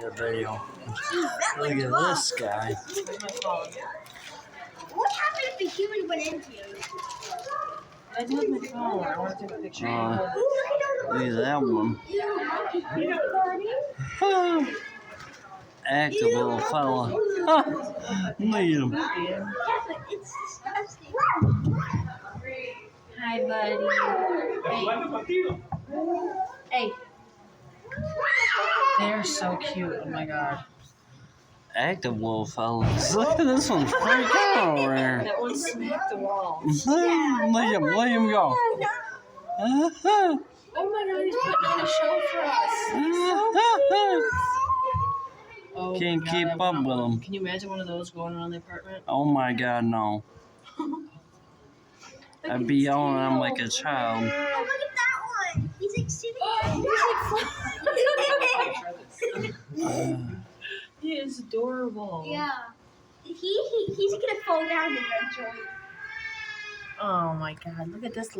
the video. Look at this guy. What happened if the human went into you? I do with my phone. I want to take a picture. Look at that one. Active little fella. Look at him. It's disgusting. Hi, buddy. Hey. They're so cute. Oh my god. Active little fellas. Look at this one's freaking out over here. That one smacked the wall. Let him go. Oh my god, he's putting on a show for us. Oh, Can't god, keep up with him. Can you imagine one of those going around the apartment? Oh my god, no. I'd be yelling at him like a child. Oh, look at that one. He's like sitting He is adorable. Yeah. He's gonna fall down eventually. Oh my god, look at this